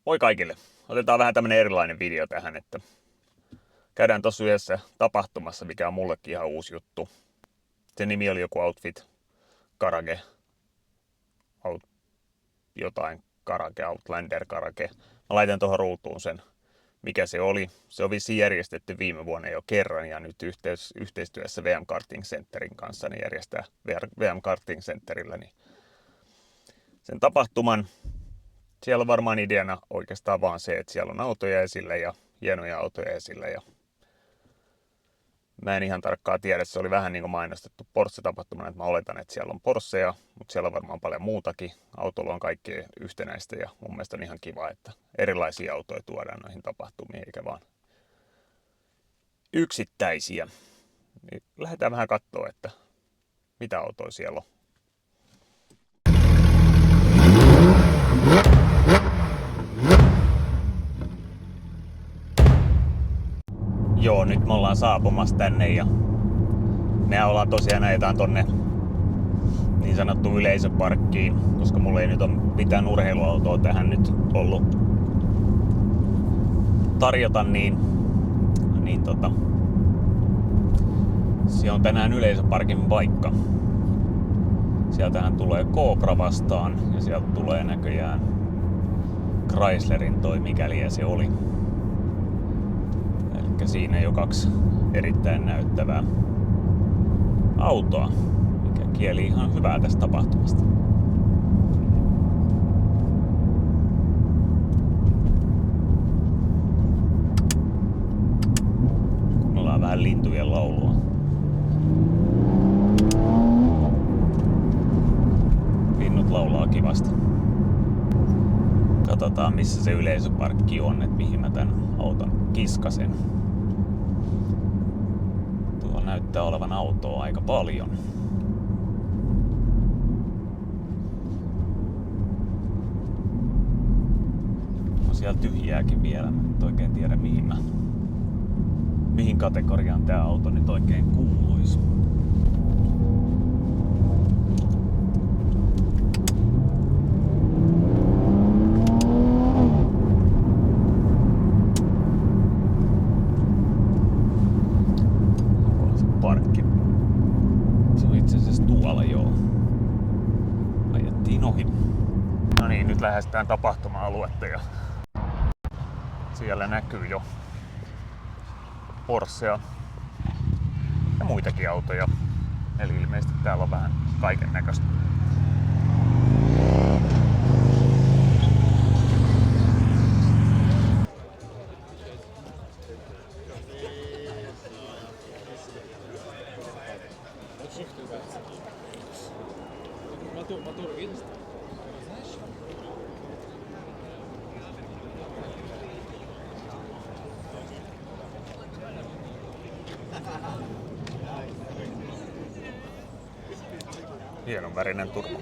Moi kaikille! Otetaan vähän tämmönen erilainen video tähän, että käydään tossa yhdessä tapahtumassa, mikä on mullekin ihan uusi juttu. Sen nimi oli joku Outfit Karage, Outlander Karage. Mä laitan tuohon ruutuun sen, mikä se oli. Se on vissiin järjestetty viime vuonna jo kerran ja nyt yhteistyössä VM Karting Centerin kanssa niin järjestää VM Karting Centerillä niin sen tapahtuman. Siellä on varmaan ideana oikeastaan vaan se, että siellä on autoja esillä ja hienoja autoja esillä. Ja mä en ihan tarkkaan tiedä, se oli vähän niin kuin mainostettu Porsche-tapahtumana, että mä oletan, että siellä on Porscheja, mutta siellä on varmaan paljon muutakin. Autolla on kaikkea yhtenäistä ja mun mielestä on ihan kiva, että erilaisia autoja tuodaan noihin tapahtumiin, eikä vaan yksittäisiä. Niin lähdetään vähän katsoa, että mitä autoja siellä on. Joo, nyt me ollaan saapumassa tänne ja mehän ollaan tosiaan ajetaan tonne niin sanottu yleisöparkkiin, koska mulla ei nyt ole mitään urheiluautoa tähän nyt ollut tarjota, niin se on tänään yleisöparkin paikka. Sieltähän tulee Cobra vastaan ja sieltä tulee näköjään Chryslerin toi mikäli se oli. Eli siinä jo kaksi erittäin näyttävää autoa, mikä kieli ihan hyvää tästä tapahtumasta. Kuunnellaan vähän lintujen laulua. Linnut laulaa kivasti. Katsotaan missä se yleisöparkki on, että mihin mä tän auton kiskasen. Tuolla näyttää olevan autoa aika paljon. On siellä tyhjääkin vielä, mä en oikein tiedä mihin kategoriaan tää auto nyt oikein kuuluisi. Nyt lähestytään tapahtuma-aluetta ja siellä näkyy jo Porschea ja muitakin autoja. Eli ilmeisesti täällä on vähän kaiken näköistä. Hienon värinen turva.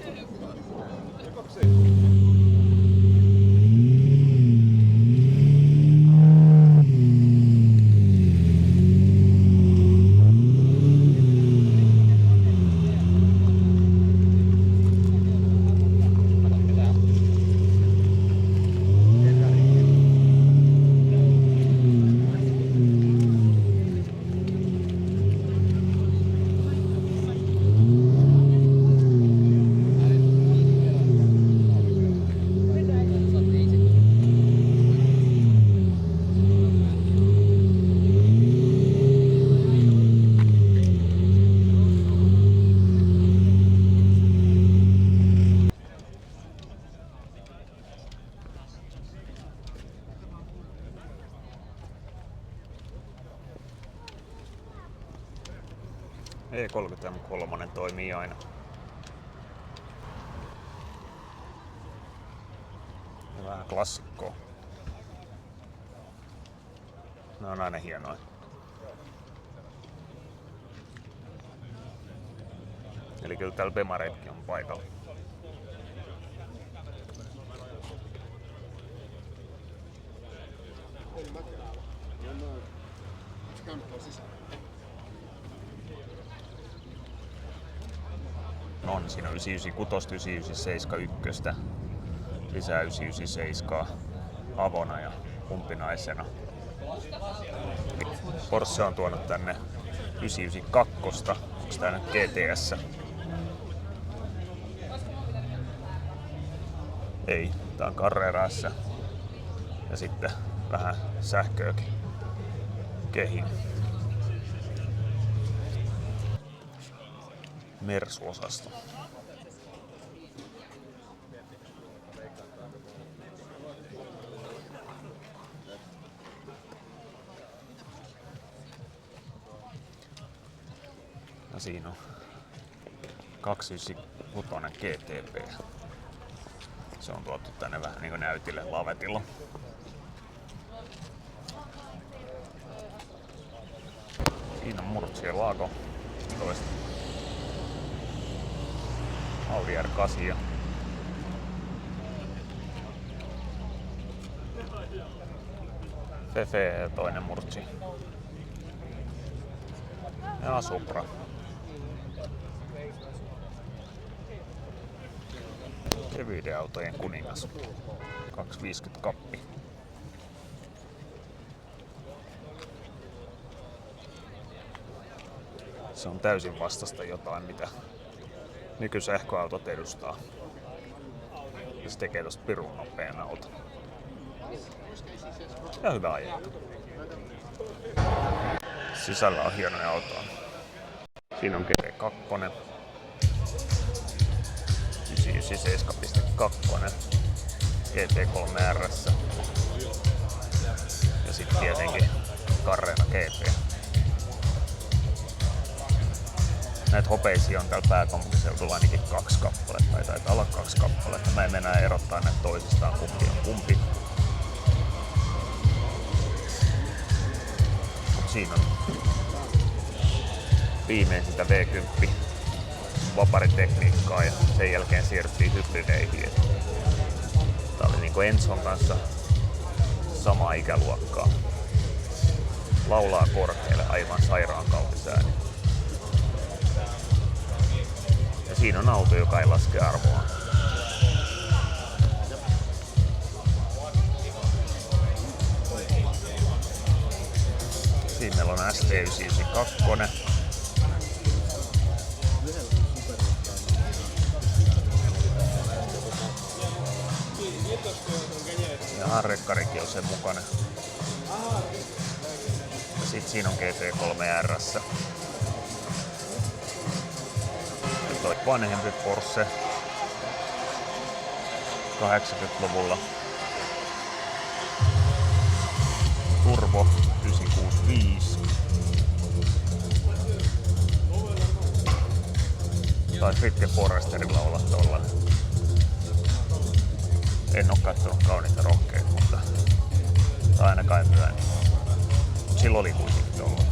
E33 toimii aina. Ja vähän klassikkoa. Ne on aina hienoja. Eli kyllä täällä Bemaretkin on paikalla. On siinä 996, 997, 1, lisää 997. avona ja umpinaisena. Porsche on tuonut tänne 992. Onko tää nyt GTS? Ei, tää on Carrera S. Ja sitten vähän sähköäkin kehin. Mersu-osasto. Ja siinä on 296 GTP. Se on tuotu tänne vähän niin kuin näytille lavetilla. Siinä on Murcielago toista. Audi R8 ja Fefe toinen Murci. Ja Supra. Kevyiden autojen kuningas. 250 kappi. Se on täysin vastasta jotain, mitä nykysähköautot edustaa. Ja se tekee tosta pirun nopean auton. Ja hyvä ajaa. Sisällä on hienoja autoja. Siinä on GT2. 997.2. GT3 RS. Ja sitten tietenkin Carrera GT. Näitä hopeisia on täällä pääkaupunkiseudulla ainakin 2 kappaletta, tai taitaa olla 2 kappaletta. Mä en mennä erottaa näitä toisistaan, kumpi on kumpi. Mut siinä on viimeisintä V10 vaparitekniikkaa ja sen jälkeen siirryttiin hybrideihin. Tää oli niinku Enzon kanssa samaa ikäluokkaa. Laulaa korkealle, aivan sairaan kaunis ääni. Ja siinä on auto, joka ei laske arvoa. Siinä meillä on ST992. Ja Harrekkarikin on sen mukana. Ja sit siinä on GT3 RS. Ja toi vanhempi Porsche 80-luvulla. Turbo 965. Tai Fitte Foresterilla olla tollanen. En oo kattonut kauniita rohkeita, mutta ainakaan myöhemmin. Sillä oli kuitenkin tollanen.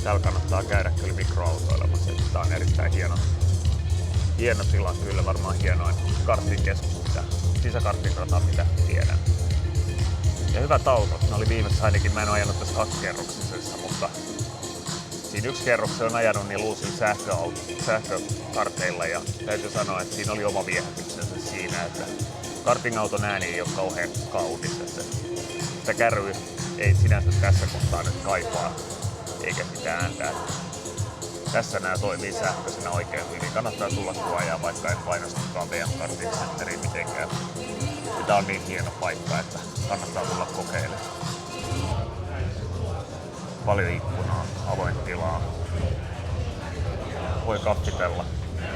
Täällä kannattaa käydä kyllä mikroautoilemassa. Tää on erittäin hieno tila, kyllä varmaan hienoin karttikeskus, sisäkartin rata, mitä tiedän. Ja hyvät autot, ne oli viimeksi ainakin, mä en oo ajanut tässä 2-kerroksisessa, mutta siinä 1 kerroksen on ajanut niillä uusilla sähkökarteilla ja täytyy sanoa, että siinä oli oma viehätyksensä siinä, että kartingauton ääni ei ole kauhean kaunis, että sitä kärryä ei sinänsä tässä kohtaa nyt kaipaa eikä sitä ääntä. Tässä nämä toimii sähköisenä oikein hyvin. Kannattaa tulla kuvaa, vaikka en painostakaan VM Karting Centeriin mitenkään. Tämä on niin hieno paikka, että kannattaa tulla kokeilemaan. Paljon ikkunaa, avoin tilaa. Voi kaffitella,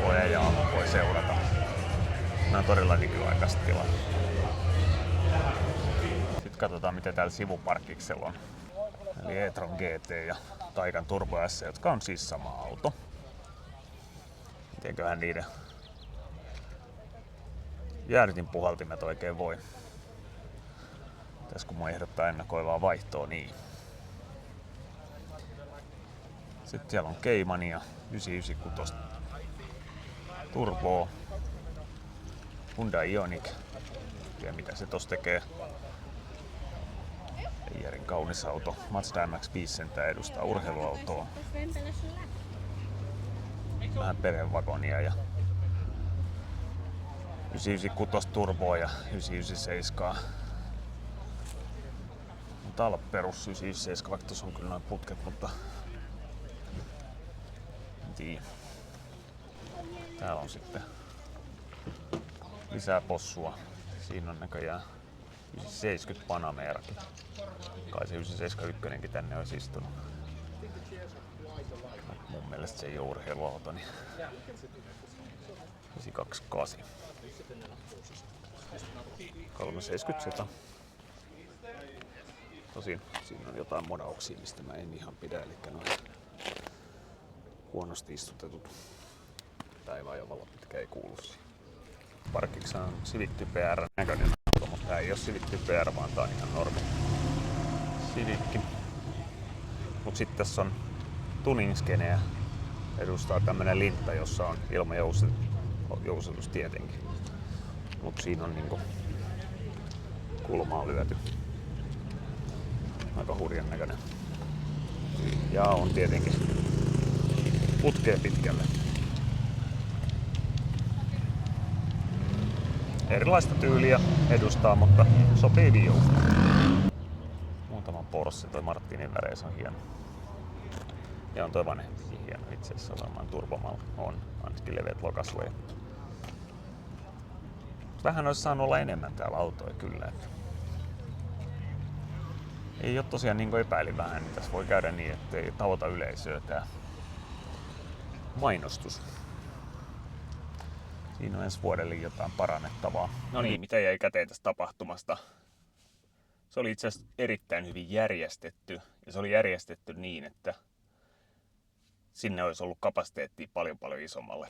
voi ajaa, voi seurata. Nämä on todella nykyaikaista tilaa. Sitten katsotaan, mitä täällä sivuparkiksella on. Eli e-tron GT ja Taycan Turbo S, jotka on siis sama auto. Mitenköhän niiden jäädytin puhaltimet oikein voi. Tässä kun mun ehdottaa ennakoivaa vaihtoa, niin. Sitten siellä on Keimania 996 Turbo, Hyundai Ioniq. Ja mitä se tossa tekee? Järin kaunis auto. Mazda MX-5 sentään edustaa urheiluautoa. Vähän perhevagonia ja 996 turboa ja 997. Tää olla perus 997, vaikka tuossa on kyllä noin putket, mutta en tiedä. Täällä on sitten lisää possua. Siinä on näköjään 970 Panamerakin. Kai se 971 tänne olisi istunut. Mun mielestä se ei ole urheiluauto, niin 928. 370 Tosin siinä on jotain modauksia, mistä mä en ihan pidä, eli noin huonosti istutetut päiväajovalot, mitkä ei kuulu siihen. Parkissa on Civic Type R näköinen auto, mutta tää ei oo Civic Type R, vaan tää on ihan normi Civic. Mut sit tässä on tuning-skeneä, edustaa tämmönen lintta, jossa on ilmajousitus tietenkin. Mut siinä on niinku kulmaa lyöty. Aika hurjan näköinen. Ja on tietenkin putkea pitkälle. Erilaista tyyliä edustaa, mutta sopii viuhta. Muutama Porsche, toi Martinin väreissä on hieno. Ja on toi vanhempikin hieno itse asiassa, varmaan Turbomal on ainakin leveät lokasvoja. Vähän olisi saanut olla enemmän täällä autoja kyllä. Että ei ole tosiaan niin kuin epäili vähän, niin tässä voi käydä niin, ettei tavoita yleisöä tää mainostus. Siinä on ensi vuodelle jotain parannettavaa. No niin, mitä jäi käteen tästä tapahtumasta? Se oli itse asiassa erittäin hyvin järjestetty. Ja se oli järjestetty niin, että sinne olisi ollut kapasiteettia paljon isommalle.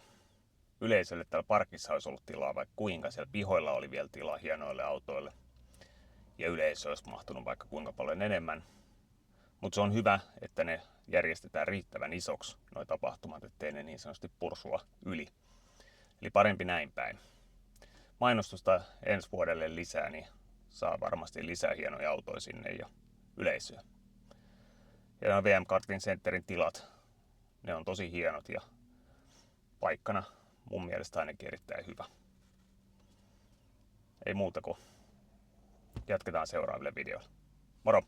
Yleisölle täällä parkissa olisi ollut tilaa vaikka kuinka. Siellä pihoilla oli vielä tilaa hienoille autoille. Ja yleisö olisi mahtunut vaikka kuinka paljon enemmän. Mutta se on hyvä, että ne järjestetään riittävän isoksi, nuo tapahtumat, ettei ne niin sanotusti pursua yli. Eli parempi näin päin. Mainostusta ensi vuodelle lisää, niin saa varmasti lisää hienoja autoja sinne ja yleisöä. Ja nämä VM Karting Centerin tilat, ne on tosi hienot ja paikkana mun mielestä ainakin erittäin hyvä. Ei muuta kuin jatketaan seuraaville videoille. Moro!